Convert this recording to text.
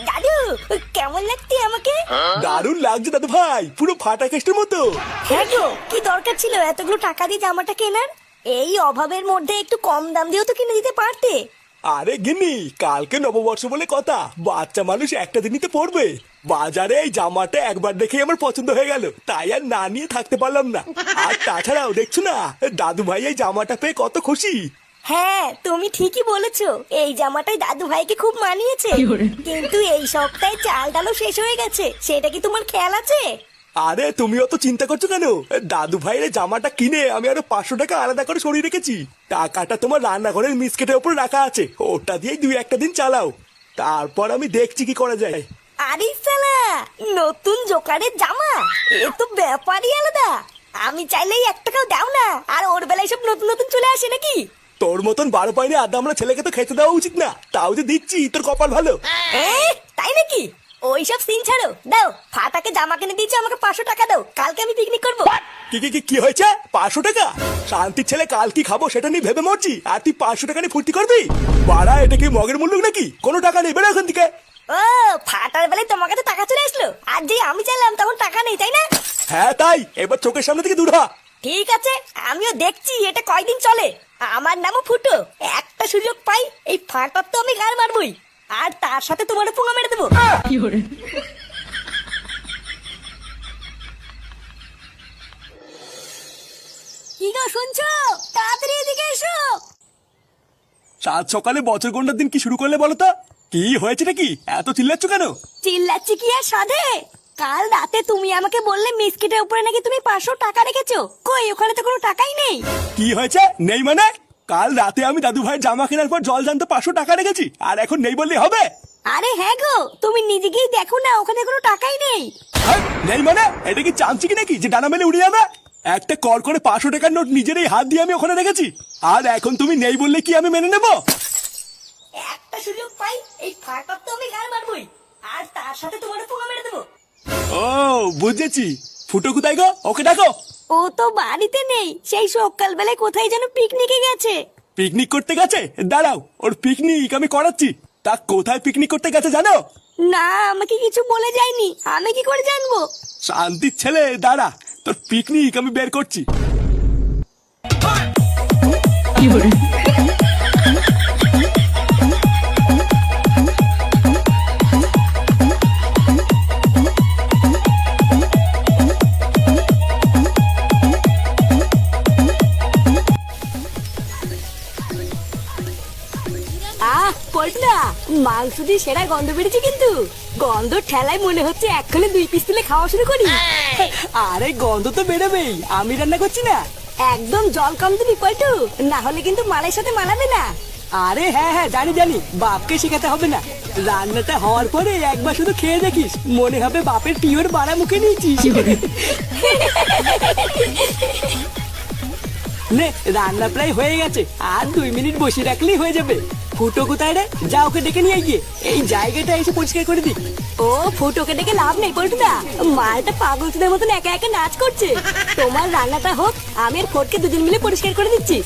দাদু কেমন লাগছে আমাকে? দারুণ লাগছে দাদু ভাই, পুরো ফাটা কেস্টের মতো। হ্যাঁ গো, কি দরকার ছিল এতগুলো টাকা দিয়ে জামাটা কেনার? এই অভাবের মধ্যে একটু কম দাম দিয়েও তো কিনে দিতে পারতে। আরে গিন্নি, কালকে নববর্ষ বলে কথা, বাচ্চা মানুষ একটা দিনই তো পড়বে। বাজারে এই জামাটা একবার দেখেই আমার পছন্দ হয়ে গেল, তাই আর না নিয়ে থাকতে পারলাম না। আর তাছাড়াও দেখছো না, দাদু ভাই এই জামাটা পেয়ে কত খুশি। হ্যাঁ তুমি ঠিকই বলেছো, এই জামাটাই দাদু ভাইকে খুব মানিয়েছে। কিন্তু এই সপ্তাহে চাল ডালও শেষ হয়ে গেছে, সেটা কি তোমার খেয়াল আছে? আরে তুমিও তো চিন্তা করছো কেন? দাদু ভাইয়ের জামাটা কিনে আমি আরো 500 টাকা আলাদা করে সরিয়ে রেখেছি। টাকাটা তোমার রান্নাঘরের মিসকেটের উপর রাখা আছে, ওটা দিয়েই 2-1 দিন চালাও, তারপর আমি দেখছি কি করা যায়। আরে সালা, নতুন জোকারের জামা, এ তো ব্যাপারই আলাদা। আমি চাইলেই 1 টাকাও দাও না, আর ওর বেলায় সব নতুন নতুন চলে আসে নাকি? তোর মতন 12 পাইনি আদা আমরা ছেলেকে তো খেতে দেওয়া উচিত না, তাও যে দিচ্ছি তোর কপাল ভালো। তাই নাকি? ওইসব সিন ছাড়ো, দাও ফাটাকে জামা কিনে দিয়েছো, আমাকে 500 টাকা দাও, কালকে আমি পিকনিক করবো। কি কি কি কি হয়েছে? 500 টাকা? শান্তির ছেলে কাল কি খাবো সেটা নিয়ে ভেবে মরছি, আর তুই 500 টাকা নিয়ে ফুর্তি করবি? বাড়া, এটা কি মগের মুল্লুক নাকি? কোনো টাকা নেই, বেরো এখান থেকে। ও, ফাটার বেলায় তোমার কাছে টাকা চলে আসলো, আর যে আমি চাইলাম তখন টাকা নেই, তাই না? হ্যাঁ তাই, এবার চোখের সামনে থেকে দূর হ। ঠিক আছে, আমিও দেখছি এটা কয়দিন চলে। আমার নামও ফুটো, একটা সুযোগ পাই এই ফাটার তো আমি গার মারবই, আর তার সাথে তোমার পুঙ্গা মেরে দেবো। কি গো শুনছো? তাড়াতাড়ি এদিকে এসো। সাত সকালে বছর গন্ডার দিন কি শুরু করলে বলো তো? কি হয়েছে নাকি, এত চিল্লাচ্ছ কেন? চিল্লাচ্ছি কি আর সাধে? কাল রাতে তুমি আমাকে বললে মিসকেটের উপরে নাকি তুমি 500 টাকা রেখেছো, কই ওখানে তো কোনো টাকাই নেই। কি হয়েছে নেই মানে? কাল রাতে আমি দাদু ভাইয়ের জামা কেনার পর জল জানতো 500 টাকা রেখেছি, আর এখন নেই বললে হবে? আরে হ্যাঁ গো, তুমি নিজে গিয়ে দেখো না, ওখানে কোনো টাকাই নেই। হ্যাঁ, নেই মানে? এটা কি চামচি কি নাকি যে ডানা মেলে উড়ে যাবে? একটা কর করে 500 টাকার নোট নিজের এই হাত দিয়ে আমি ওখানে রেখেছি, আর এখন তুমি নেই বললে কি আমি মেনে নেবো? একটা সুযোগ পাই এই ফাটার তো আমি গার মারবই, আর তার সাথে তোমার পুঙ্গা মেরে দেবো। ও বুঝেছি, ফুটো কোথায় গো? ওকে ডাকো। ও তো বাড়িতে নেই, সেই সকাল বেলায় কোথায় যেন পিকনিকে গেছে। পিকনিক করতে গেছে? দাঁড়াও, ওর পিকনিক আমি করাচ্ছি। তা কোথায় পিকনিক করতে গেছে জানো? না, আমাকে কিছু বলে যায়নি, আমি কি করে জানবো? শান্তির ছেলে দাঁড়া, তোর পিকনিক আমি বের করছি। পল্টনা, মাংস দিয়ে সেরা গন্ধ বেড়েছে, কিন্তু গন্ধ ঠেলায় মনে হচ্ছে এক্ষুনি 2 পিস তুলে খাওয়া শুরু করি। আরে গন্ধ তো বেরোবেই, আমি রান্না করছি না। একদম জল কম দিবি পল্টু, না হলে কিন্তু মালের সাথে মানাবে না। আরে হ্যাঁ হ্যাঁ, জানি জানি, বাপকে শেখাতে হবে না। রান্নাটা হওয়ার পরে একবার শুধু খেয়ে দেখিস, মনে হবে বাপের পিওর বাড়া মুখে নিয়েছিস। নে, রান্না প্রায় হয়ে গেছে, আর 2 মিনিট বসে রাখলেই হয়ে যাবে। ফুটো কোথায় রে? যা ওকে ডেকে নিয়ে গিয়ে এই জায়গাটা এসে পরিষ্কার করে দিই। ও, ফুটোকে ডেকে লাভ নেই পল্টুদা, মালটা পাগলদের মতন একা একা নাচ করছে। তোমার রান্নাটা হোক, আমি আর ফটকে দুজন মিলে পরিষ্কার করে দিচ্ছি।